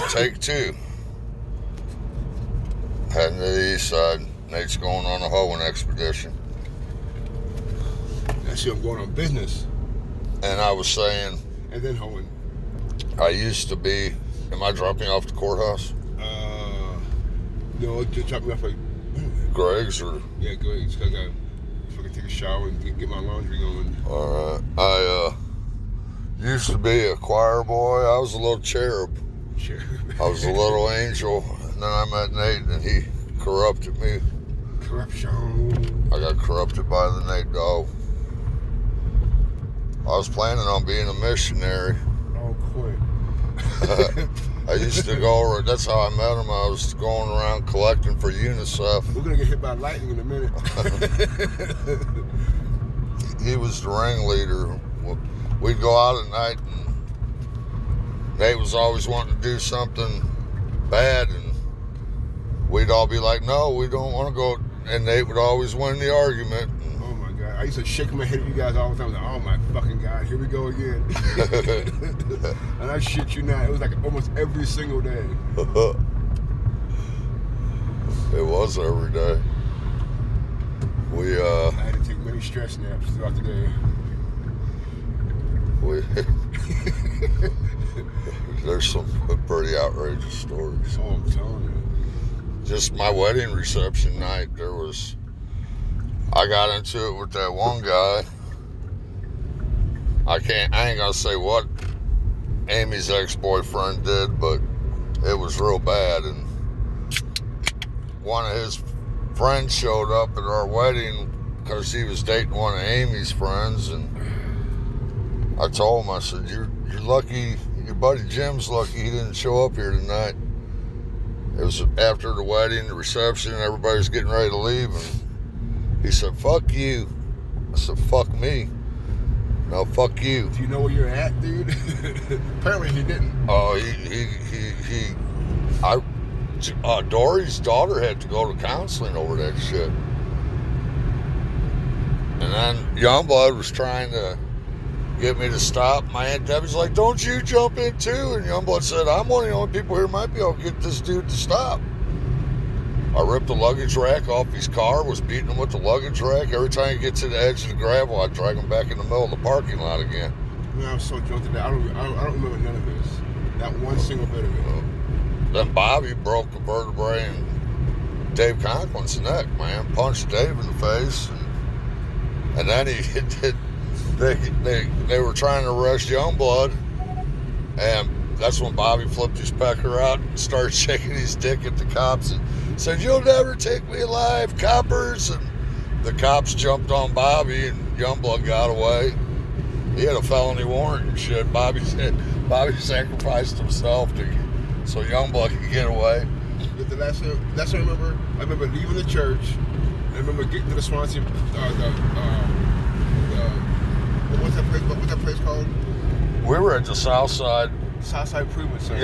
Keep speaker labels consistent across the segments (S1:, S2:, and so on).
S1: Take two. Heading to the east side. Nate's going on a hoeing expedition.
S2: Actually, I'm going on business.
S1: And I was saying,
S2: and then hoeing.
S1: I used to be. Am I dropping you off the courthouse?
S2: No, just drop me off like
S1: Greg's or.
S2: Yeah, Greg's. Cause I gotta fucking take a shower and get my laundry going.
S1: All right. I used to be a choir boy. I was a little cherub. I was a little angel. And then I met Nate, and he corrupted me.
S2: Corruption.
S1: I got corrupted by the Nate dog. I was planning on being a missionary.
S2: Oh, quit.
S1: I used to go over. That's how I met him. I was going around collecting for UNICEF.
S2: We're gonna get hit by lightning in a minute.
S1: He was the ringleader. We'd go out at night, and Nate was always wanting to do something bad, and we'd all be like, "No, we don't want to go." And Nate would always win the argument.
S2: Oh my God! I used to shake my head at you guys all the time. Like, oh my fucking God, here we go again. And I shit you not, it was like almost every single day.
S1: It was every day.
S2: I had to take many stress naps throughout the day.
S1: There's some pretty outrageous stories.
S2: Oh, I'm telling you.
S1: Just my wedding reception night, I got into it with that one guy. I ain't gonna say what Amy's ex-boyfriend did, but it was real bad. And one of his friends showed up at our wedding because he was dating one of Amy's friends, and I told him, I said, you're lucky, your buddy Jim's lucky he didn't show up here tonight. It was after the wedding, the reception, everybody was getting ready to leave, and he said, fuck you. I said, fuck me. No, fuck you.
S2: Do you know where you're at, dude? Apparently he didn't.
S1: Oh, Dory's daughter had to go to counseling over that shit. And then Youngblood was trying to get me to stop. My Aunt Debbie's like, don't you jump in too? And Youngblood said, I'm one of the only people here who might be able to get this dude to stop. I ripped the luggage rack off his car, was beating him with the luggage rack. Every time he gets to the edge of the gravel, I'd drag him back in the middle of the parking lot again.
S2: Man, I was so drunk today. I don't remember none of this. Not one single bit of it.
S1: Then Bobby broke a vertebrae in Dave Conklin's neck, man. Punched Dave in the face. And then they were trying to arrest Youngblood. And that's when Bobby flipped his pecker out and started shaking his dick at the cops and said, you'll never take me alive, coppers. And the cops jumped on Bobby, and Youngblood got away. He had a felony warrant and shit. Bobby sacrificed himself so Youngblood could get away.
S2: The last thing I remember leaving the church. I remember getting to the Swansea, what's that place called?
S1: We were at the Southside
S2: Improvement Center.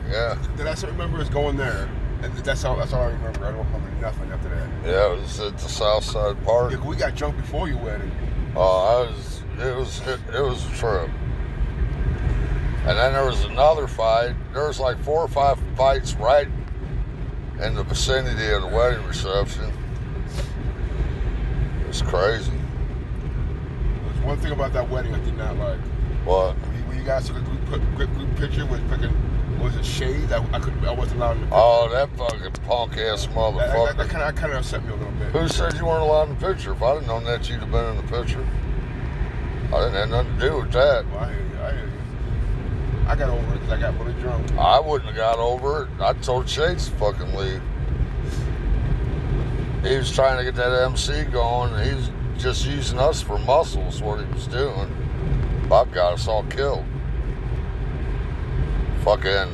S1: Yeah.
S2: The last thing I remember is going there. And that's all I remember. I don't remember nothing after that.
S1: Yeah, it was at the Southside Park.
S2: Yeah, we got drunk before your wedding.
S1: It was a trip. And then there was another fight. There was like 4 or 5 fights right in the vicinity of the wedding reception. It was crazy.
S2: There's one thing about that wedding I did not like.
S1: What?
S2: When you guys took a group picture with fucking, was it shade? I wasn't allowed in the picture.
S1: Oh, that fucking punk ass motherfucker.
S2: That kind of upset me a little bit.
S1: Who said you weren't allowed in the picture? If I'd have known that, you'd have been in the picture. I didn't have nothing to do with that.
S2: Well, I hear you. I got over it because I got really drunk.
S1: I wouldn't have got over it. I told Shades to fucking leave. He was trying to get that MC going, and he was just using us for muscles, what he was doing. Bob got us all killed. Fucking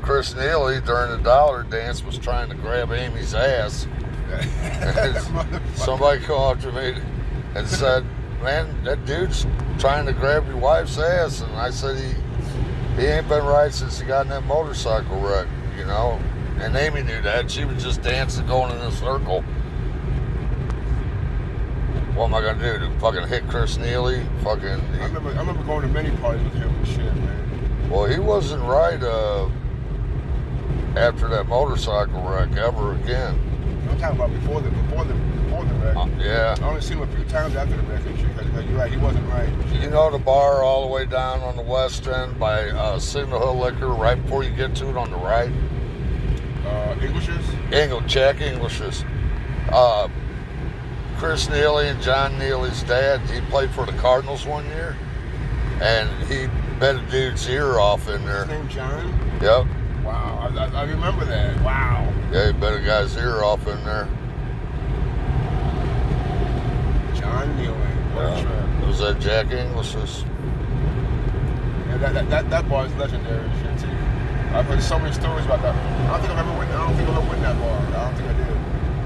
S1: Chris Neely during the dollar dance was trying to grab Amy's ass. Somebody came up to me and said, man, that dude's trying to grab your wife's ass. And I said, he ain't been right since he got in that motorcycle wreck, you know. And Amy knew that. She was just dancing, going in a circle. What am I gonna do? To fucking hit Chris Neely? Fucking.
S2: I remember going to many parties with him and shit, man.
S1: Well, he wasn't right after that motorcycle wreck ever again.
S2: I'm talking about before the wreck.
S1: Yeah.
S2: I only seen him a few times after the wreck and shit. Because you're right, he wasn't right.
S1: You know the bar all the way down on the west end by Signal Hill Liquor, right before you get to it on the right?
S2: English's?
S1: Jack English's. Chris Neely and John Neely's dad, he played for the Cardinals one year, and he bit a dude's ear off in there.
S2: His name John?
S1: Yep.
S2: Wow, I remember that. Wow.
S1: Yeah, he bit a guy's ear off in there.
S2: John Neely. What a trip.
S1: It was at Jack English's.
S2: Yeah, that bar is legendary and shit too. I've heard so many stories about that. I don't think I've ever went that bar. I don't think I did.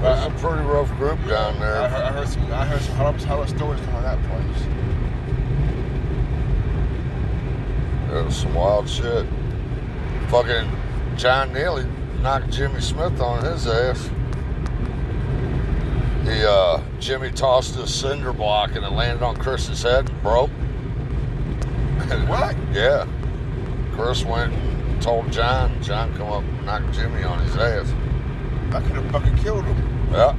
S2: But
S1: It's a pretty rough group down there.
S2: I heard some hell of stories from that place.
S1: It was some wild shit. Fucking John Neely knocked Jimmy Smith on his ass. Jimmy tossed his cinder block and it landed on Chris's head and broke.
S2: What?
S1: Yeah. Chris went and told John. John come up and knocked Jimmy on his ass.
S2: I could have fucking killed him.
S1: Yeah.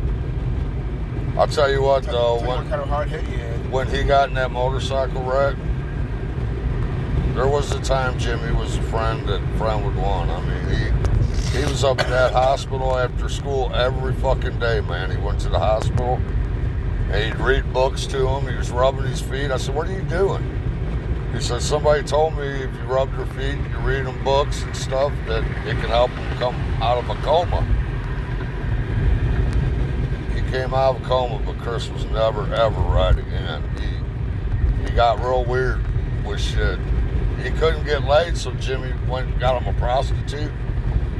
S1: I'll tell you what though,
S2: what kind of hard hit he had.
S1: when he got in that motorcycle wreck, there was a time Jimmy was a friend that friend would want. I mean, he was up at that hospital after school every fucking day, man. He went to the hospital and he'd read books to him. He was rubbing his feet. I said, "What are you doing?" He said, "Somebody told me if you rub your feet, you read them books and stuff, that it can help them come out of a coma." He came out of a coma, but Chris was never, ever right again. He got real weird with shit. He couldn't get laid, so Jimmy went and got him a prostitute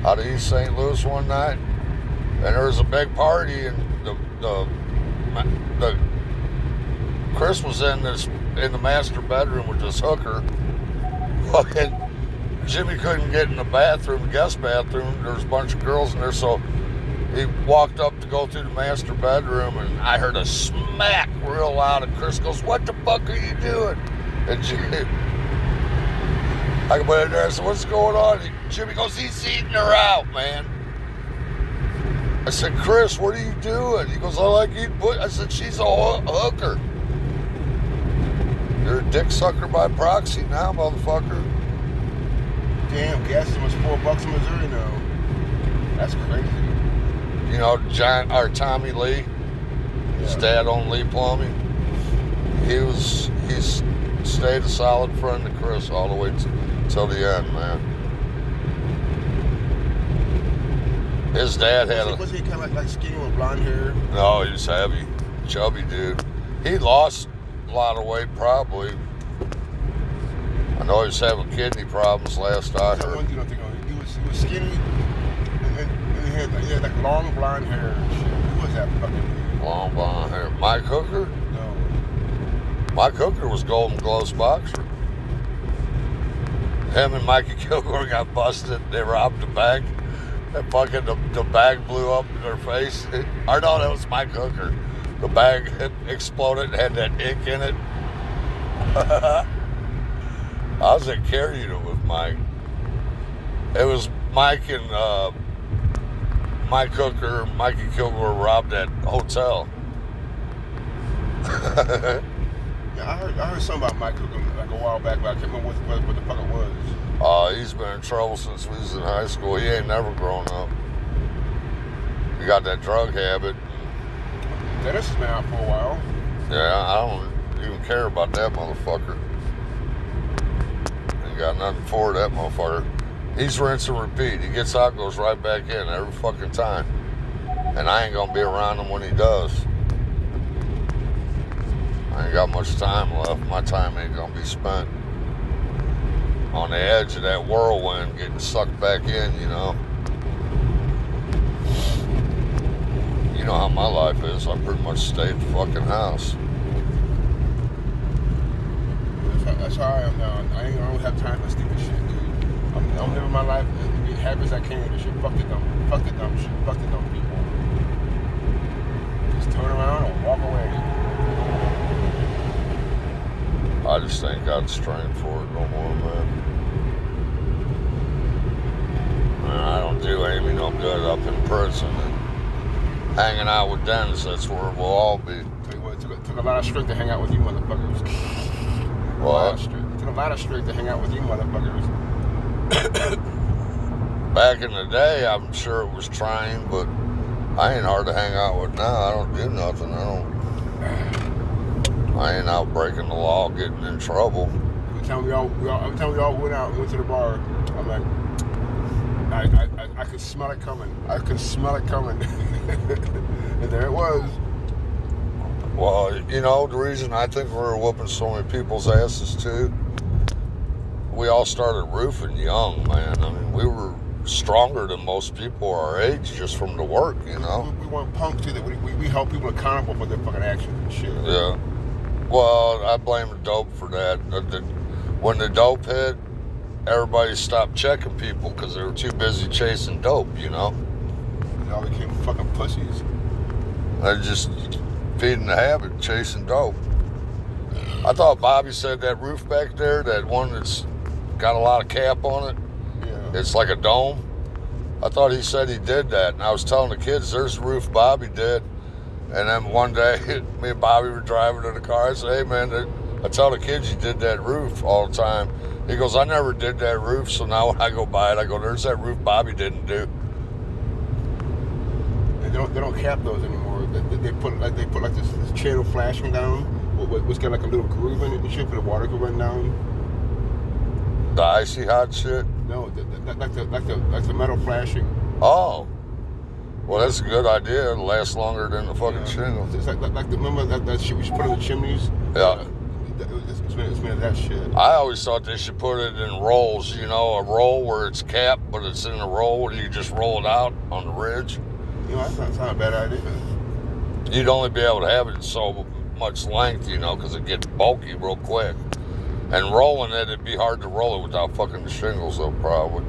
S1: out of East St. Louis one night. And there was a big party, and the Chris was in the master bedroom with this hooker. Fucking Jimmy couldn't get in the bathroom, the guest bathroom. There was a bunch of girls in there, so he walked up to go through the master bedroom, and I heard a smack real loud, and Chris goes, "What the fuck are you doing?" And I went in there, I said, "What's going on?" Jimmy goes, "He's eating her out, man." I said, "Chris, what are you doing?" He goes, "I like eating pussy." I said, "She's a hooker. You're a dick sucker by proxy now, motherfucker."
S2: Damn, gas is almost $4 in Missouri now. That's crazy.
S1: You know, Tommy Lee, his dad owned Lee Plumbing. He's stayed a solid friend to Chris all the way till the end, man. His dad had
S2: Was he kind of like skinny with blonde hair?
S1: No, he was heavy, chubby dude. He lost a lot of weight, probably. I know he was having kidney problems last I heard.
S2: One dude I think of. He was skinny, and he had like long blonde hair and shit. Who was that fucking dude?
S1: Long blonde hair. Mike Hooker?
S2: No.
S1: Mike Hooker was Golden Gloves boxer. Him and Mikey Kilgore got busted. They robbed the bank. And fucking the bag blew up in their face. Or no, that was Mike Hooker. The bag exploded and had that ink in it. I was at Care Unit with Mike. It was Mike and Mike Hooker, Mikey Kilgore robbed that hotel.
S2: Yeah, I heard something about Mike Hooker like a while back, but I can't remember what the fuck it was.
S1: He's been in trouble since we was in high school. He ain't never grown up. He got that drug habit.
S2: Dennis has been out for a while.
S1: Yeah, I don't even care about that motherfucker. Ain't got nothing for that motherfucker. He's rinse and repeat. He gets out, goes right back in every fucking time. And I ain't gonna be around him when he does. I ain't got much time left. My time ain't gonna be spent on the edge of that whirlwind, getting sucked back in, you know. You know how my life is. I pretty much stay at the fucking house.
S2: That's how I am now. I don't have time for stupid shit, dude. I'm living my life as happy as I can and shit. Fuck the dumb shit. Fuck the dumb people. Just turn around and walk away.
S1: I just ain't got the strength for it no more, man. I don't do Amy no good up in prison. And hanging out with Dennis, that's where we'll all be.
S2: Tell you what, it took a lot of strength to hang out with you motherfuckers.
S1: What?
S2: It took a lot of strength to hang out with you motherfuckers.
S1: Back in the day, I'm sure it was trying, but I ain't hard to hang out with now. I don't do nothing. I ain't out breaking the law, getting in trouble.
S2: Every time we all went out and went to the bar, I'm like, I could smell it coming. I could smell it coming. And there it was.
S1: Well, you know, the reason I think we were whooping so many people's asses too, we all started roofing young, man. I mean, we were stronger than most people our age just from the work, you know?
S2: We weren't punks either. We held people accountable for their fucking actions and shit.
S1: Yeah. Well, I blame the dope for that. When the dope hit, everybody stopped checking people because they were too busy chasing dope, you know?
S2: They all became fucking pussies.
S1: They're just feeding the habit, chasing dope. I thought Bobby said that roof back there, that one that's got a lot of cap on it,
S2: Yeah.
S1: it's like a dome. I thought he said he did that, and I was telling the kids, there's the roof Bobby did. And then one day, me and Bobby were driving to the car. I said, hey man, I tell the kids you did that roof all the time. He goes, I never did that roof, so now when I go by it, I go, there's that roof Bobby didn't do.
S2: And they don't cap those anymore. They put like this channel flashing down, what's got like a little groove in it and shit for the water to run down.
S1: The icy hot shit?
S2: No, like the metal flashing.
S1: Oh. Well, that's a good idea. It'll last longer than the fucking shingles.
S2: It's like remember that shit we should put in the chimneys?
S1: Yeah.
S2: It's made of that shit.
S1: I always thought they should put it in rolls, you know, a roll where it's capped, but it's in a roll where you just roll it out on the ridge.
S2: You know, that's not a bad idea.
S1: You'd only be able to have it so much length, you know, because it gets bulky real quick. And rolling it, it'd be hard to roll it without fucking the shingles, though, probably.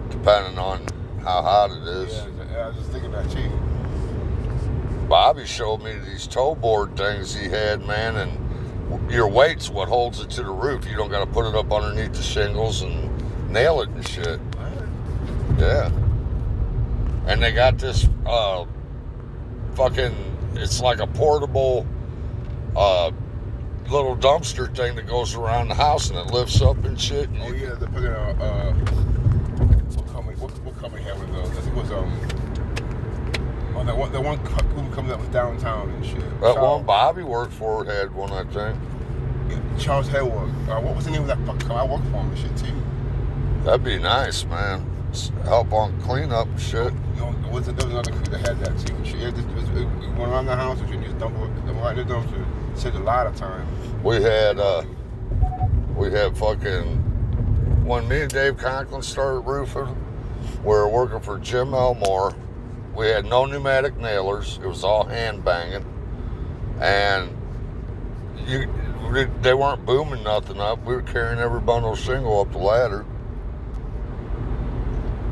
S1: Depending on how hot it is.
S2: Yeah, I was just thinking that too.
S1: Bobby showed me these toe board things he had, man, and your weight's what holds it to the roof. You don't got to put it up underneath the shingles and nail it and shit.
S2: What?
S1: Yeah. And they got this fucking, it's like a portable little dumpster thing that goes around the house and it lifts up and shit. And
S2: Oh yeah, they're putting what company had one of those? I think it was the one company that was downtown and shit.
S1: That one Bobby worked for had one, I think.
S2: Charles Hayward. What was the name of that fucking company? I worked for him and shit too.
S1: That'd be nice, man. Help on cleanup and shit.
S2: You know, there was another crew that had that too. And shit. It went around the house and you just dump it right in the dumpster. Saved a lot of time.
S1: We had fucking, when me and Dave Conklin started roofing, we were working for Jim Elmore. We had no pneumatic nailers. It was all hand banging. And they weren't booming nothing up. We were carrying every bundle of shingle up the ladder.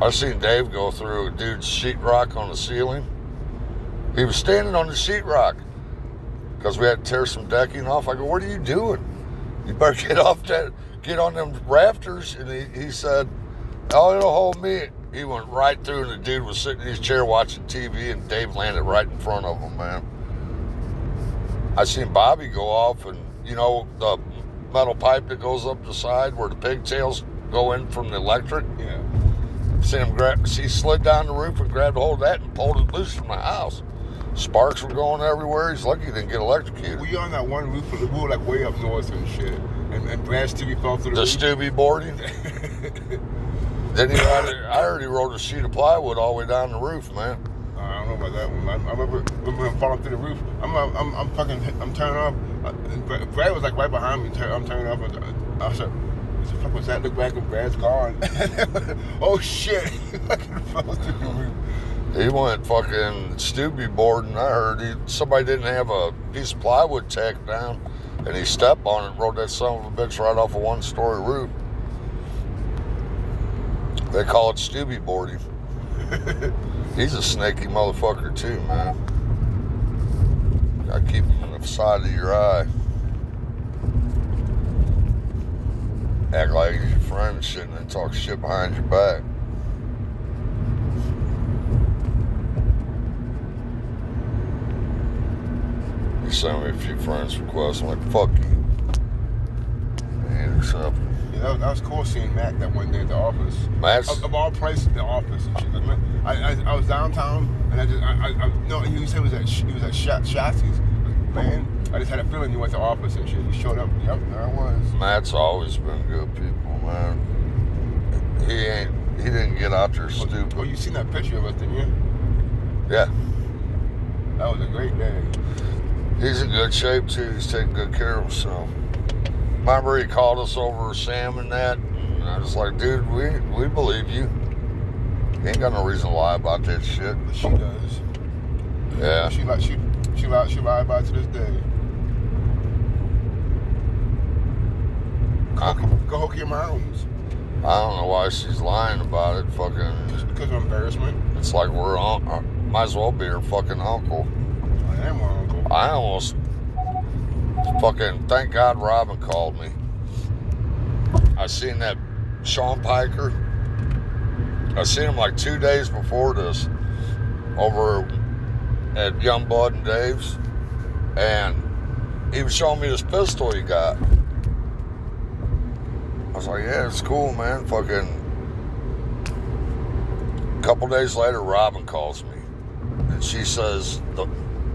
S1: I seen Dave go through a dude's sheetrock on the ceiling. He was standing on the sheetrock because we had to tear some decking off. I go, what are you doing? You better get on them rafters. And he said, oh, it'll hold me. He went right through and the dude was sitting in his chair watching TV and Dave landed right in front of him, man. I seen Bobby go off and, you know, the metal pipe that goes up the side where the pigtails go in from the electric.
S2: Yeah.
S1: Seen him he slid down the roof and grabbed a hold of that and pulled it loose from the house. Sparks were going everywhere. He's lucky he didn't get electrocuted.
S2: We on that one roof, we were like way up north and shit. And Brad Stubby fell through the roof.
S1: Stubby boarding? Then I already rolled a sheet of plywood all the way down the roof, man.
S2: I don't know about that one. I remember him falling through the roof. I'm turning off. And Brad was like right behind me. I'm turning off. And I said, what the fuck was that? Look back and Brad's gone. Oh shit. He fucking fell through the roof.
S1: He went fucking Stubby boarding. I heard somebody didn't have a piece of plywood tacked down and he stepped on it and rode that son of a bitch right off a one-story roof. They call it Stubby boarding. He's a snaky motherfucker too, man. Gotta keep him on the side of your eye. Act like he's your friend and shit and then talk shit behind your back. sent me a few friends requests. I'm like, fuck you. And accept.
S2: Yeah, that was cool seeing Matt that one day at the office.
S1: Matt's
S2: Of all places, the office and shit. I was downtown and he said he was at Shotzi's. Man, I just had a feeling you went to the office and shit. He showed up. Yep, there I was.
S1: Matt's always been good people, man. He didn't get out there stupid.
S2: Oh, you seen that picture of us, didn't you?
S1: Yeah.
S2: That was a great day.
S1: He's in good shape too. He's taking good care of himself. Remember he called us over Sam and that? And I was like, dude, we believe you. You ain't got no reason to lie about that shit.
S2: But she does.
S1: Yeah.
S2: She lied about it to this day. Go hook your mountains.
S1: I don't know why she's lying about it. Fucking.
S2: Because of embarrassment.
S1: It's like might as well be her fucking uncle.
S2: I am my uncle.
S1: I almost fucking thank God Robin called me. I seen that Sean Piker. I seen him like 2 days before this over at Young Bud and Dave's, and he was showing me this pistol he got. I was like, yeah, it's cool, man. Fucking a couple days later, Robin calls me, and she says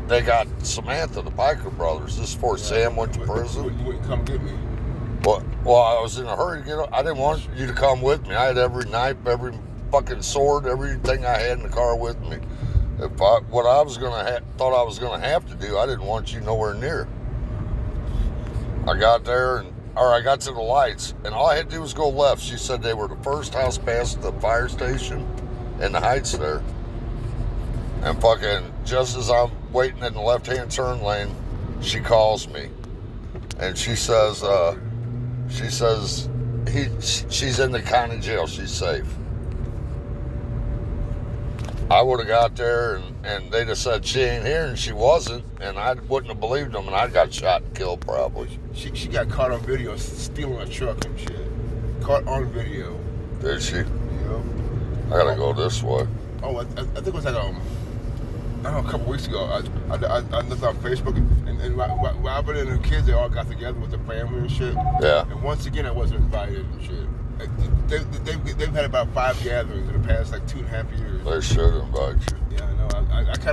S1: they got Samantha, the Piker brothers. This is before Sam went to prison.
S2: You wouldn't come get me.
S1: Well, I was in a hurry to get up. I didn't want you to come with me. I had every knife, every fucking sword, everything I had in the car with me. Thought I was gonna have to do, I didn't want you nowhere near. I got there I got to the lights, and all I had to do was go left. She said they were the first house past the fire station in the Heights there. And fucking just as I'm waiting in the left-hand turn lane, she calls me, and she says she's in the county jail. She's safe. I would have got there and they'd have said she ain't here, and she wasn't, and I wouldn't have believed them, and I got shot and killed probably.
S2: She got caught on video stealing a truck and shit. Caught on video.
S1: Did she?
S2: Yeah.
S1: I gotta go this way.
S2: Oh, I think it was like I don't know, a couple weeks ago. I looked on Facebook, and Robin and her kids, they all got together with their family and shit.
S1: Yeah.
S2: And once again, I wasn't invited and shit. They've had about 5 gatherings in the past like 2.5 years.
S1: They should invite you.
S2: Yeah, I know.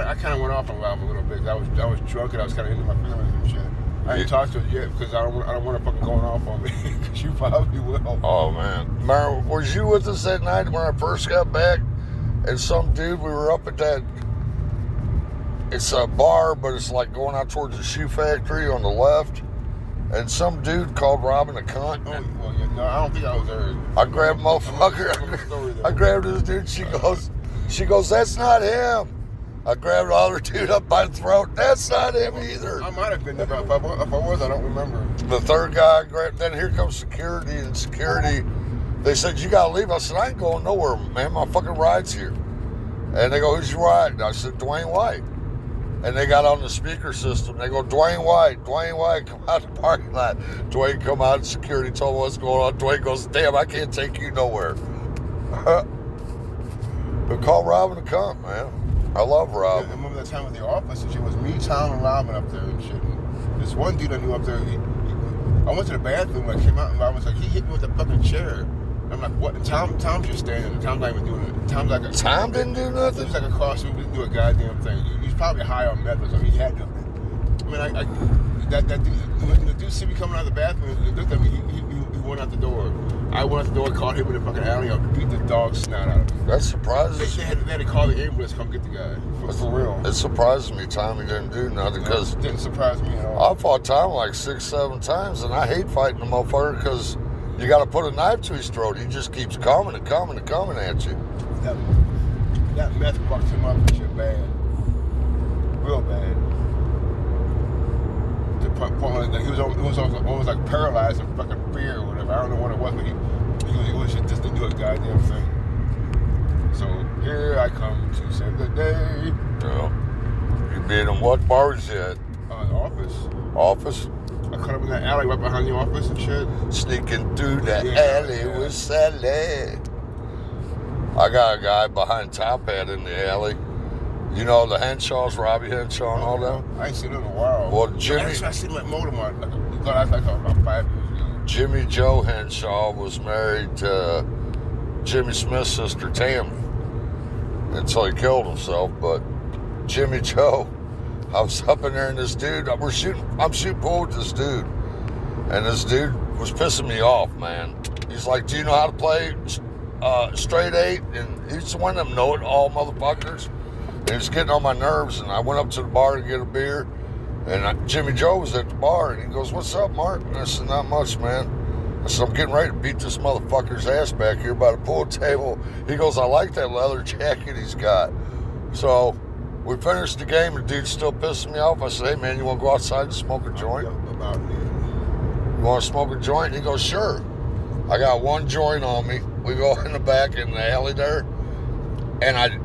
S2: I kind of went off on Robin a little bit. I was drunk and I was kind of into my feelings and shit. I ain't talked to her yet because I don't want her fucking going off on me, because you probably will.
S1: Oh man, Mara, was you with us that night when I first got back? And some dude, we were up at that. It's a bar, but it's like going out towards the shoe factory on the left. And some dude called Robin a cunt.
S2: Oh, well, yeah, no, I don't think I was there.
S1: I grabbed motherfucker. I grabbed this dude. She goes, that's not him. I grabbed the other dude up by the throat. That's not him either.
S2: I might have been there, but if I was, I don't remember.
S1: The third guy I grabbed. Then here comes security, and security. They said, you gotta leave. I said, I ain't going nowhere, man. My fucking ride's here. And they go, who's your ride? And I said, Dwayne White. And they got on the speaker system. They go, Dwayne White, come out the parking lot. Dwayne come out, and security told me what's going on. Dwayne goes, damn, I can't take you nowhere. But call Robin to come, man. I love Robin.
S2: Yeah, I remember that time at the office, and it was me, Tom, and Robin up there and shit. And this one dude I knew up there, I went to the bathroom, I came out, and Robin was like, he hit me with a fucking chair. I'm like, what? And Tom's just standing there. Tom's not even doing it. Tom
S1: didn't do nothing?
S2: He was like across the room, didn't do a goddamn thing. He's probably high on meth or something. He had to have been. I mean, that dude, when the dude see me coming out of the bathroom, he looked at me, he went out the door. I went out the door, caught him in the fucking alley, I beat the dog snot out of him.
S1: That surprises
S2: They had to call the ambulance to come get the guy. For real.
S1: It surprises me Tommy didn't do nothing, because
S2: Didn't surprise me at all.
S1: I fought Tommy like 6-7 times, and I hate fighting the motherfucker because you got to put a knife to his throat. He just keeps coming and coming and coming at you.
S2: That meth fucked him up and shit bad. Real bad. To the point, like, he was almost like paralyzed in fucking fear or whatever. I don't know what it was, but he was just to do a goddamn thing. So here I come to save the day.
S1: Yeah. You beat him. What bar was you at?
S2: Office.
S1: Office?
S2: I caught him in that alley right behind the office and shit.
S1: Sneaking through the alley with Sally. I got a guy behind Top Hat in the alley. You know the Henshaws, Robbie Henshaw and all them?
S2: I ain't seen them in a while.
S1: Well, Jimmy...
S2: Actually, I seen him at Motormart. Like about 5 years ago.
S1: Jimmy Joe Henshaw was married to Jimmy Smith's sister, Tammy. Until he killed himself. But Jimmy Joe, I was up in there and this dude, I'm shooting pool with this dude. And this dude was pissing me off, man. He's like, do you know how to play straight eight? And he's one of them know-it-all motherfuckers. And he was getting on my nerves, and I went up to the bar to get a beer, and Jimmy Joe was at the bar, and he goes, what's up, Mark? And I said, not much, man. I said, I'm getting ready to beat this motherfucker's ass back here by the pool table. He goes, I like that leather jacket he's got. So we finished the game, and the dude's still pissing me off. I said, hey, man, you want to go outside and smoke a joint? You want to smoke a joint? He goes, sure. I got one joint on me. We go in the back in the alley there, and I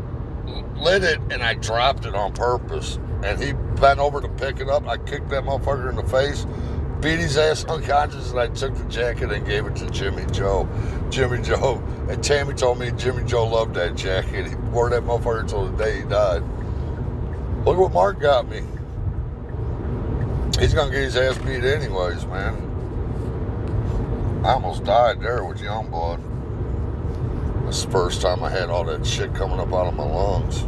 S1: lit it, and I dropped it on purpose. And he bent over to pick it up. I kicked that motherfucker in the face, beat his ass unconscious, and I took the jacket and gave it to Jimmy Joe. Jimmy Joe, and Tammy told me Jimmy Joe loved that jacket. He wore that motherfucker until the day he died. Look what Mark got me. He's gonna get his ass beat anyways, man. I almost died there with Youngblood. That's the first time I had all that shit coming up out of my lungs.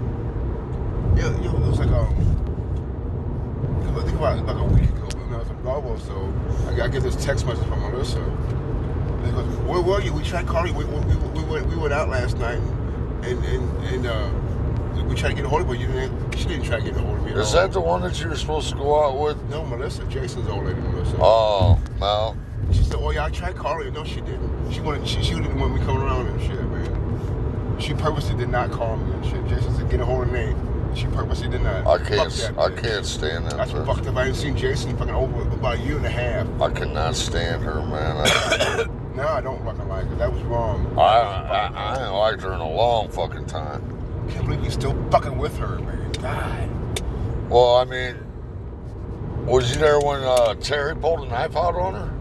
S2: Yeah, it was like I think about like a week ago when I was in Bravo, so I get this text message from Melissa. And he goes, where were you? We tried calling you. We went out last night, and we tried to get a hold of her. She didn't try to get a hold of me.
S1: Is that the one that you were supposed to go out with?
S2: No, Melissa. Jason's old lady, Melissa.
S1: Oh, no.
S2: She said, "Oh yeah, I tried calling her." No, she didn't. She didn't want me coming around and shit, man. She purposely did not call me and shit. Jason said, "Get a hold of me." She purposely did not.
S1: I can't stand that.
S2: That's fucked up. I ain't seen Jason fucking over about a year and a half.
S1: I cannot stand her, man.
S2: No, I don't fucking like her. That was wrong.
S1: I ain't liked her in a long fucking time.
S2: Can't believe you're still fucking with her, man. God.
S1: Well, I mean, was you there when Terry pulled a knife out on her?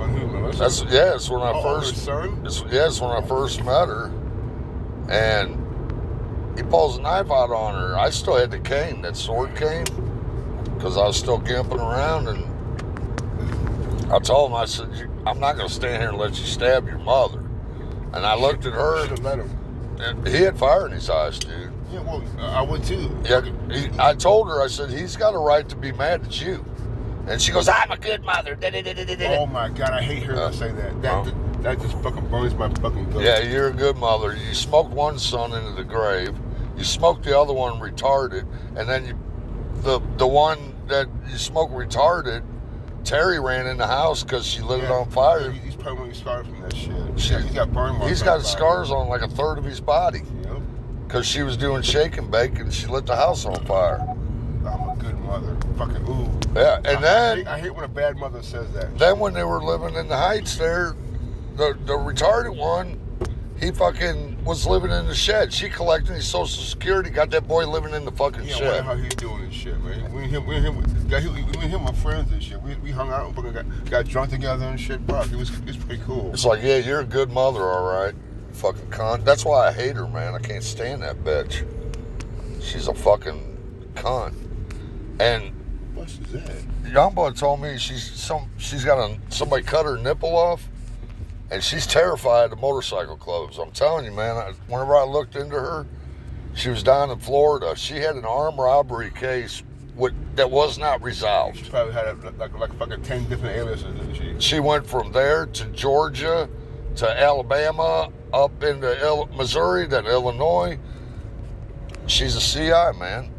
S2: On who, Melissa?
S1: That's when I first.
S2: Her son?
S1: It's when I first met her, and he pulls a knife out on her. I still had the cane, that sword cane, because I was still gimping around, and I told him, I said, I'm not going to stand here and let you stab your mother. And I looked at her,
S2: Should have let him.
S1: and he had fire in his eyes, dude.
S2: Yeah, well, I would too.
S1: Yeah, I told her, I said, he's got a right to be mad at you. And she goes, I'm a good mother.
S2: Oh my God, I hate hearing her say that. That just fucking burns my fucking gut.
S1: Yeah, you're a good mother. You smoked one son into the grave. You smoked the other one retarded. And then the one that you smoked retarded, Terry ran in the house because she lit it on fire.
S2: He's permanently scarred from that shit. He's got burn marks.
S1: He's got scars on like a third of his body.
S2: Yep.
S1: Because she was doing shake and bake and she lit the house on fire.
S2: I'm a good mother. Fucking ooh.
S1: Yeah, and then
S2: I hate when a bad mother says that.
S1: Then when they were living in the Heights there, the retarded one, he fucking was living in the shed. She collecting his Social Security, got that boy living in the fucking shed.
S2: Yeah, how he's doing and shit, man. We and him were friends and shit. We hung out and fucking got drunk together and shit. Fuck, it was pretty cool.
S1: It's like, yeah, you're a good mother, all right. Fucking cunt. That's why I hate her, man. I can't stand that bitch. She's a fucking cunt. And
S2: What's that?
S1: Youngblood told me she's got somebody cut her nipple off, and she's terrified of motorcycle clubs. I'm telling you, man. Whenever I looked into her, she was down in Florida. She had an armed robbery case that was not resolved.
S2: She probably had like fucking 10 different aliases, didn't she?
S1: She went from there to Georgia, to Alabama, up into Missouri, then Illinois. She's a CI, man.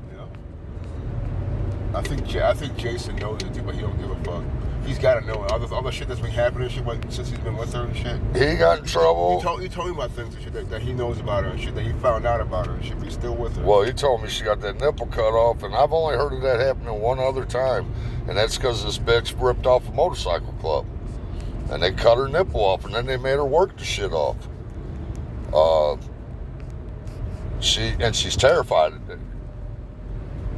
S2: I think Jason knows it too, but he don't give a fuck. He's got to know it. All the shit that's been happening and shit since he's been with her and shit.
S1: He got in trouble.
S2: He told me about things and shit that he knows about her and shit that he found out about her and shit, but he's still with her.
S1: Well, he told me she got that nipple cut off, and I've only heard of that happening one other time, and that's because this bitch ripped off a motorcycle club. And they cut her nipple off, and then they made her work the shit off. She's terrified of it.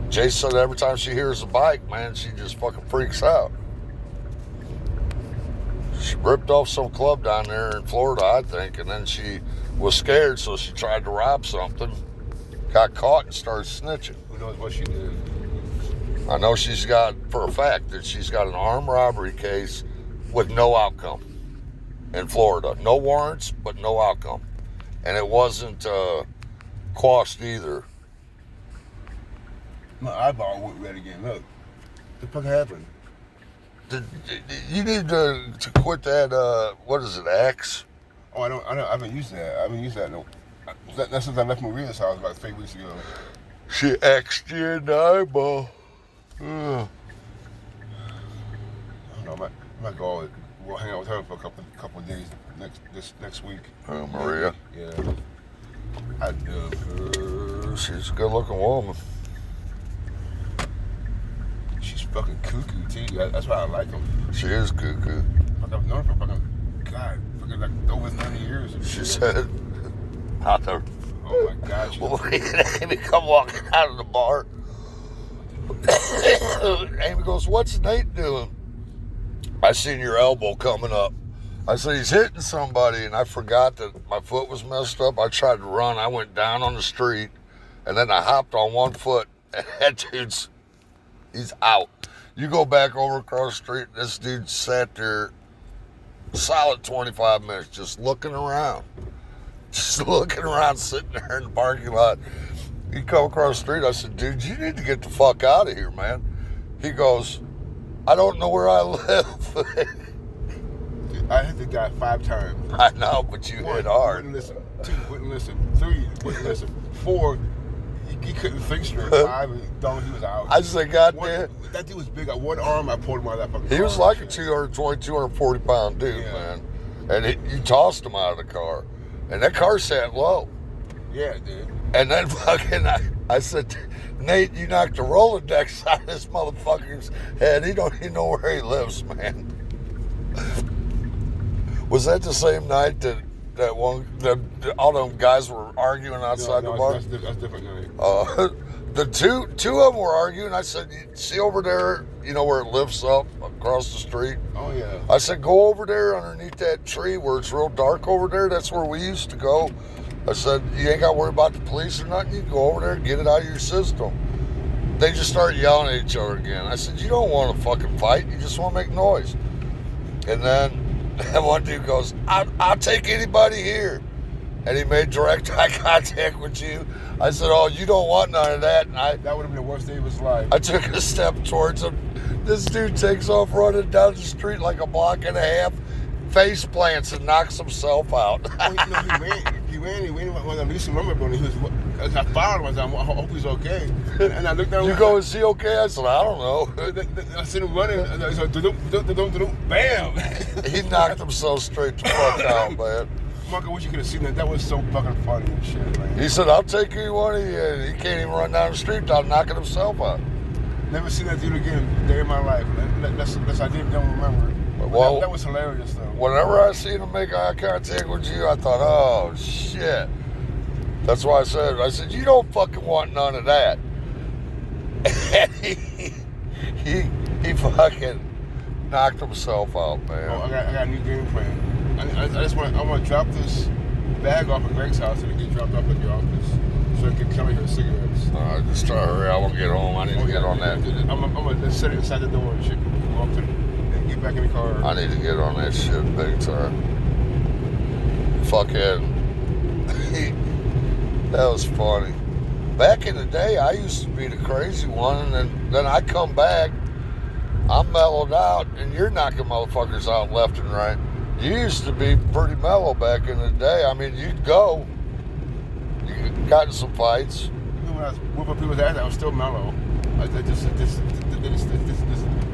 S1: Jason said every time she hears a bike, man, she just fucking freaks out. She ripped off some club down there in Florida, I think, and then she was scared, so she tried to rob something. got caught and started snitching.
S2: Who knows what she did?
S1: I know she's got, for a fact, that she's got an armed robbery case with no outcome in Florida. No warrants, but no outcome. And it wasn't quashed either.
S2: My eyeball went red again. Look. What the fuck happened?
S1: You need to quit that, what is it, Axe?
S2: Oh, I haven't used that. I haven't used that no. That's since I left Maria's house about 3 weeks ago.
S1: She X'd you in the eyeball. Ugh.
S2: I don't know. I might go. We'll hang out with her for a couple of days next week.
S1: Oh, Maria.
S2: Yeah. I love her.
S1: She's a good-looking woman.
S2: She's fucking cuckoo too. That's why I like them.
S1: She is cuckoo.
S2: I've known her for fucking like over 30 years.
S1: She said, out there.
S2: Oh my God.
S1: Well, Amy come walking out of the bar. Amy goes, what's Nate doing? I seen your elbow coming up. I said, he's hitting somebody, and I forgot that my foot was messed up. I tried to run. I went down on the street, and then I hopped on one foot, and that dude's, he's out. You go back over across the street, this dude sat there solid 25 minutes just looking around. Just looking around, sitting there in the parking lot. He come across the street. I said, dude, you need to get the fuck out of here, man. He goes, I don't know where I live.
S2: Dude, I hit the guy 5 times.
S1: I know, but you hit hard.
S2: Wouldn't listen. 2, wouldn't listen. 3, wouldn't listen. 4, he couldn't think straight. 5, he was out.
S1: I said, God damn.
S2: That dude was big. I one arm, I pulled him out of that fucking car.
S1: He was like a 220, 240 pound dude,
S2: Yeah.
S1: man. And you tossed him out of the car. And that car sat low.
S2: Yeah, dude.
S1: And then fucking, I said, Nate, you knocked the Rolodex out of this motherfucker's head. He don't even know where he lives, man. Was that the same night that all them guys were arguing outside the bar?
S2: That's different night.
S1: The two of them were arguing. I said, you see over there, you know where it lifts up across the street?
S2: Oh, yeah.
S1: I said, go over there underneath that tree where it's real dark over there. That's where we used to go. I said, you ain't got to worry about the police or nothing. You can go over there and get it out of your system. They just started yelling at each other again. I said, you don't want to fucking fight. You just want to make noise. And then one dude goes, I'll take anybody here. And he made direct eye contact with you. I said, oh, you don't want none of that. And
S2: that would have been the worst day of his life.
S1: I took a step towards him. This dude takes off running down the street like a block and a half, face plants and knocks himself out.
S2: He ran when I least remember when he was, I followed him. I said, I hope he's okay. And I looked down.
S1: You go, is he okay? I said, I don't know.
S2: I seen him running, and I said, bam!
S1: He knocked himself straight the fuck out, man.
S2: Mark, I wish you could have seen that. That was so fucking funny and shit, man.
S1: He said, I'll take any one of you. He can't even run down the street without knocking himself out.
S2: Never seen that dude again a day in my life. That's I don't remember.
S1: Well,
S2: that was hilarious, though.
S1: Whenever I seen him make eye contact with you, I thought, oh, shit. That's why I said, you don't fucking want none of that. And he fucking knocked himself out, man.
S2: Oh, I got a new game plan. I want to drop this bag off at Greg's house and it get dropped off at the office so I can carry her cigarettes.
S1: All right, just try to hurry. I want to get home. I need to get on that.
S2: I'm going to set it inside the door and shit. And get back in the car.
S1: I need to get on that shit big time. Fucking. That was funny. Back in the day, I used to be the crazy one, and then I come back, I'm mellowed out, and you're knocking motherfuckers out left and right. You used to be pretty mellow back in the day. I mean, you'd go. You got in some fights.
S2: Even when I was whooping people's ass, I was still mellow. They just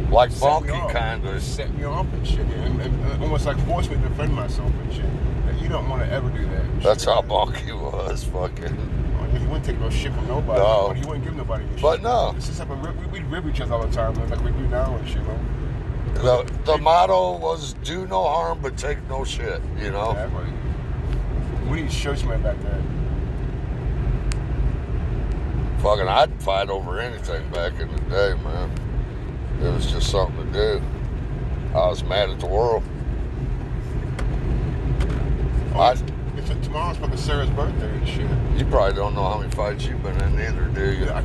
S1: like funky kind of.
S2: Set me off and shit. And almost like forced me to defend myself and shit. And you don't want to ever do that.
S1: That's how bunky was, fucking.
S2: He wouldn't take no shit from nobody.
S1: No.
S2: But he wouldn't give nobody shit.
S1: But no.
S2: It's just like we'd rib each other all the time, like we do now and shit, man.
S1: The motto was do no harm but take no shit, you know?
S2: Exactly. We need churchmen back there.
S1: Fucking, I'd fight over anything back in the day, man. It was just something to do. I was mad at the world.
S2: Oh, tomorrow's fucking Sarah's birthday and shit.
S1: You probably don't know how many fights you've been in either, do you?
S2: Yeah,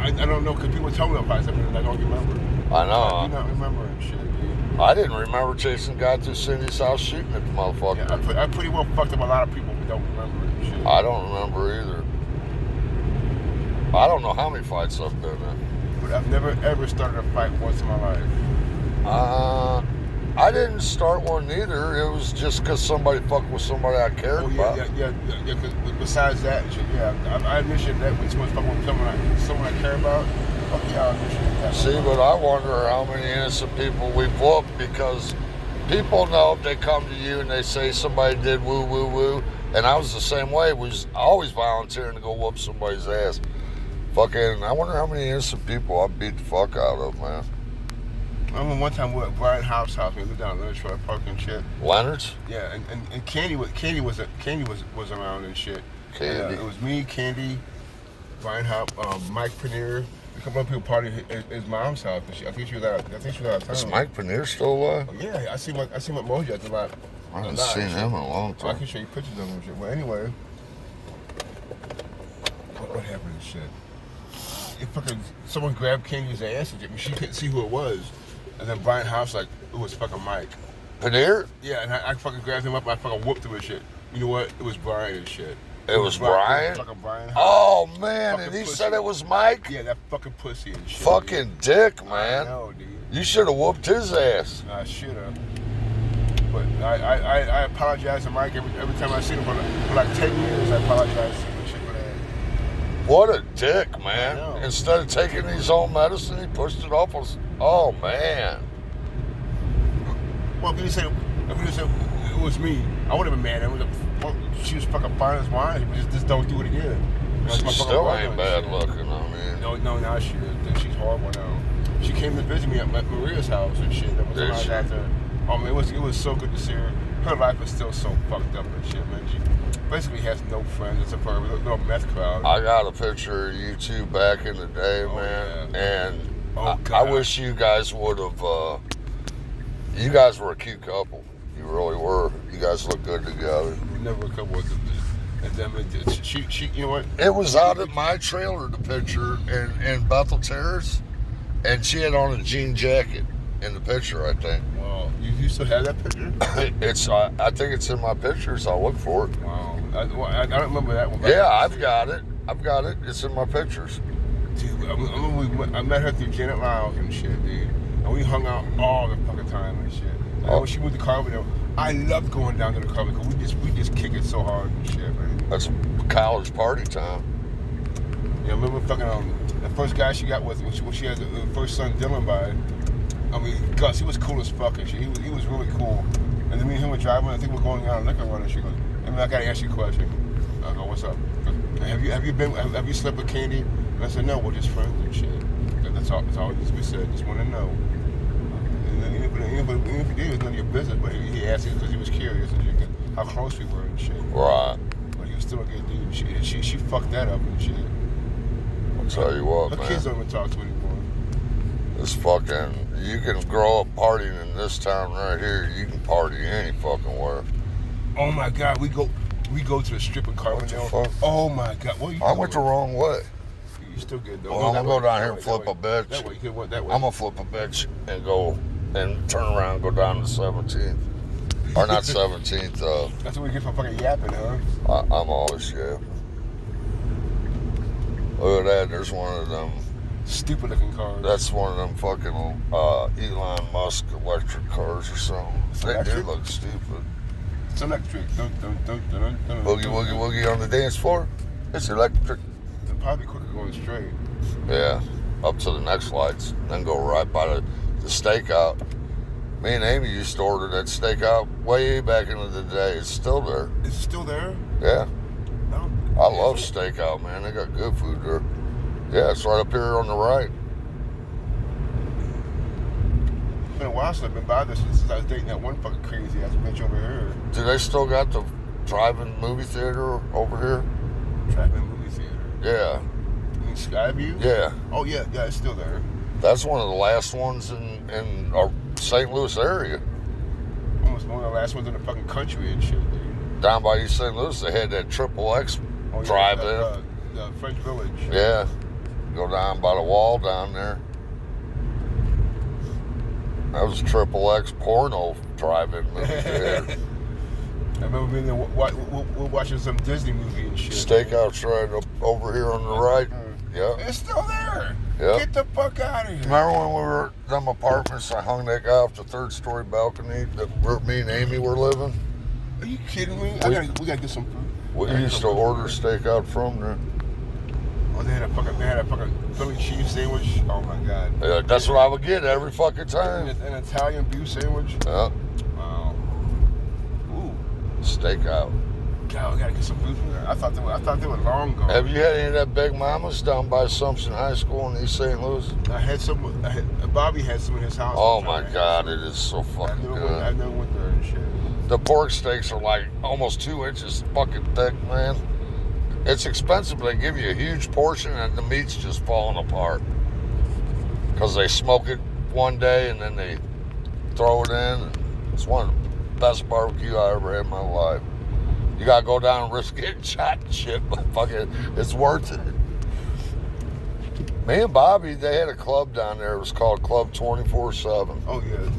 S2: I don't know, because people tell me about fights, and I don't remember.
S1: I know.
S2: I do not remember and shit, dude.
S1: I didn't remember chasing a guy through Cindy's house shooting at the motherfucker.
S2: Yeah, I pretty well fucked up a lot of people who don't remember and shit.
S1: I don't remember either. I don't know how many fights I've been in.
S2: But I've never ever started a fight once in my life.
S1: I didn't start one either. It was just because somebody fucked with somebody I cared about.
S2: Yeah. Cause besides that, and shit, yeah, I initiated that when someone's fucking with someone I care about. Fuck yeah, I initiated that.
S1: See, but I wonder how many innocent people we've whooped, because people know if they come to you and they say somebody did woo woo woo, and I was the same way. We was always volunteering to go whoop somebody's ass. Fucking, I wonder how many innocent people I beat the fuck out of, man.
S2: I remember one time we were at Brian Hobbs' house. We lived down at Leonard Shore Park and shit.
S1: Leonard's?
S2: Yeah, and Candy was around and shit.
S1: Candy.
S2: And, it was me, Candy, Brian Hobbs, Mike Panier. A couple of people partying at his mom's house. I think she was out. I think she was out of town.
S1: Is Mike Panier still alive?
S2: Oh, yeah, I see him at Mojo at the lot.
S1: I haven't seen him in a long
S2: So I
S1: time.
S2: can show you pictures of him and shit. Well, anyway, what happened and shit? Someone grabbed Candy's ass and she couldn't see who it was. And then Brian House, like, it was fucking Mike.
S1: Panier?
S2: Yeah, and I fucking grabbed him up and I fucking whooped him and shit. You know what? It was Brian and shit.
S1: It was Brian?
S2: It was fucking Brian House.
S1: Oh, man,
S2: Fucking
S1: and he
S2: pussy.
S1: said it was Mike?
S2: Yeah, that fucking pussy and shit.
S1: Fucking dick,
S2: dude.
S1: man.
S2: I know, dude.
S1: You should have whooped his ass.
S2: I should have. But I apologize to Mike every time I see him. For like 10 years, I apologize to him and shit for that.
S1: What a dick,
S2: I know.
S1: man. Instead of taking his own medicine, he pushed it off us. Oh, man.
S2: Well, if you said it was me, I would have been mad. She was fucking fine as wine. But just don't do it again. That's my
S1: She
S2: fucking
S1: still
S2: brother
S1: ain't
S2: and
S1: bad
S2: shit.
S1: looking, I mean.
S2: No, now she is. She's horrible now. She came to visit me at Maria's house and shit. That was when I was out there. Oh man, it was so good to see her. Her life is still so fucked up and shit, man. She basically has no friends except for a little meth crowd.
S1: I got a picture of you two back in the day, man.
S2: Yeah.
S1: And
S2: Oh,
S1: I wish you guys would have, you guys were a cute couple. You really were. You guys look good together.
S2: We never a couple of them. And then she, you know what?
S1: It was out at my trailer, the picture, in Bethel Terrace, and she had on a jean jacket in the picture, I think.
S2: Wow, you still have that picture?
S1: I think it's in my pictures. I'll look for it.
S2: Wow, I don't remember that one.
S1: Yeah, I've got it. It's in my pictures.
S2: Dude, I met her through Janet Lyles and shit, dude. And we hung out all the fucking time and shit. And when she moved to Carbondale, I loved going down to the Carbondale because we just kick it so hard and shit, man.
S1: That's college party time.
S2: Yeah, I remember fucking the first guy she got with when she had the first son Dylan by. I mean, Gus, he was cool as fuck and shit. He was really cool. And then me and him were driving. I think we're going on a liquor run and she goes, I mean, I gotta ask you a question. I go, what's up? Have you slept with Candy? And I said, no, we're just friends and shit. That's all we said. Just want to know. And then even if he did, it was none of your business. But he asked it because he was curious and shit, how close we were and shit.
S1: Right.
S2: But he was still a good dude. She fucked that up and shit.
S1: I'll tell you what,
S2: Her
S1: man.
S2: kids don't even talk to her anymore.
S1: This fucking, you can grow up partying in this town right here. You can party any fucking where.
S2: Oh my God, we go to the strip in Carbondale.
S1: What the fuck?
S2: Oh my God, what are you
S1: I went the
S2: doing?
S1: wrong way.
S2: You still good though.
S1: Well, I'm gonna go down here and flip a bitch.
S2: That way, you could went that way.
S1: I'm gonna flip a bitch and go and turn around and go down to 17th. Or not 17th,
S2: That's what we get for fucking yapping, huh?
S1: I'm always yapping. Look at that, there's one of them.
S2: Stupid looking cars.
S1: That's one of them fucking Elon Musk electric cars or something. They do
S2: electric?
S1: look stupid.
S2: It's electric.
S1: Boogie, woogie, woogie on the dance floor. It's electric.
S2: It'll probably be quicker going straight.
S1: Yeah, up to the next lights, then go right by the stakeout. Me and Amy used to order that steakout way back into the day. It's still there.
S2: Is it still there?
S1: Yeah,
S2: No.
S1: I love steakout, man. They got good food there. Yeah, it's right up here on the right.
S2: It's been a while since I've been by this since I was dating that one fucking crazy ass bitch over here.
S1: Do they still got the drive-in movie theater over here?
S2: Drive-in movie theater.
S1: Yeah,
S2: You mean Skyview?
S1: yeah.
S2: Oh yeah, it's still there.
S1: That's one of the last ones in our St. Louis area.
S2: Almost one of the last ones in the fucking country and shit, dude.
S1: down by East St. Louis, they had that Triple X drive-in.
S2: The French Village.
S1: Yeah. Go down by the wall down there. That was Triple X porno drive-in movie theater.
S2: I remember being there, we're watching some Disney movie and shit.
S1: Stakeout's right up over here on the right. Yeah.
S2: It's still there.
S1: Yep.
S2: Get the fuck out of here.
S1: Remember when we were at them apartments, I hung that guy off the third-story balcony that me and Amy were living?
S2: Are you kidding me? We gotta get some food.
S1: We used to order stakeout from there.
S2: Oh, they had a fucking Philly cheese sandwich. Oh my god.
S1: Yeah, that's what I would get every fucking time.
S2: An Italian beef sandwich.
S1: Yeah.
S2: Wow. Ooh.
S1: Stakeout.
S2: God, we gotta get some food from there. I thought they were long gone.
S1: Have you had any of that Big Mama's down by Assumption High School in East St. Louis?
S2: Bobby had some in his house.
S1: Oh my god, it is so fucking good.
S2: I never went there and shit.
S1: The pork steaks are like almost 2 inches fucking thick, man. It's expensive, but they give you a huge portion and the meat's just falling apart. Because they smoke it one day and then they throw it in. It's one of the best barbecue I ever had in my life. You gotta go down and risk getting shot and shit, but fucking, it's worth it. Me and Bobby, they had a club down there. It was called Club 24/7.
S2: Oh yeah.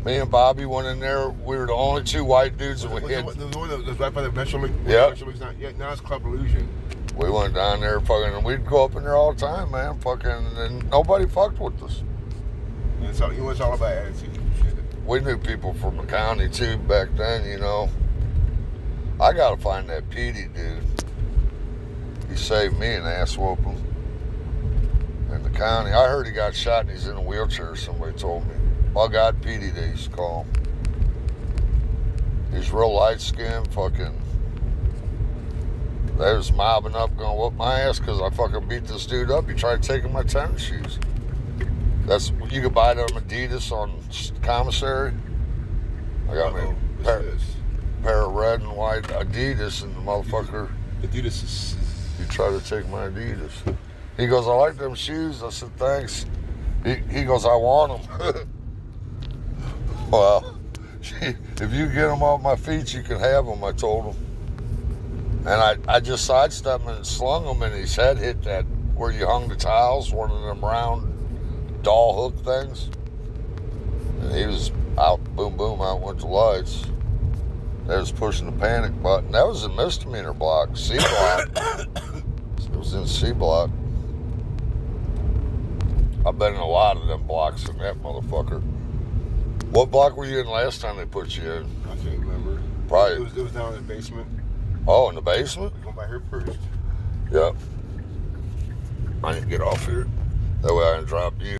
S1: Me and Bobby went in there. We were the only 2 white dudes that we hit.
S2: The one that was right by the Metro Link.
S1: Yep.
S2: Now it's Club Illusion.
S1: We went down there fucking, and we'd go up in there all the time, man. Fucking, and nobody fucked with us.
S2: And so it was all about attitude and shit.
S1: We knew people from the county too back then, you know. I gotta find that Petey dude. He saved me an ass whooping in the county. I heard he got shot and he's in a wheelchair, somebody told me. Bug-eyed Petey, they used to call him. He's real light-skinned, fucking. They was mobbing up, going whoop my ass because I fucking beat this dude up. He tried taking my tennis shoes. That's, you could buy them Adidas on commissary. I got me a pair of red and white Adidas, and the motherfucker,
S2: Adidas is.
S1: he tried to take my Adidas. He goes, I like them shoes. I said, thanks. He goes, I want them. Well, if you get them off my feet, you can have them, I told him. And I just sidestepped him and slung him, and his head hit that where you hung the tiles, one of them round doll hook things. And he was out, boom, boom, out went the lights. They was pushing the panic button. That was a misdemeanor block, C block. It was in C block. I've been in a lot of them blocks in that motherfucker. What block were you in last time they put you in?
S2: I can't remember.
S1: Probably.
S2: It was down in the basement.
S1: Oh, in the basement?
S2: We're going by here first.
S1: Yep. I need to get off here. That way I can drop you.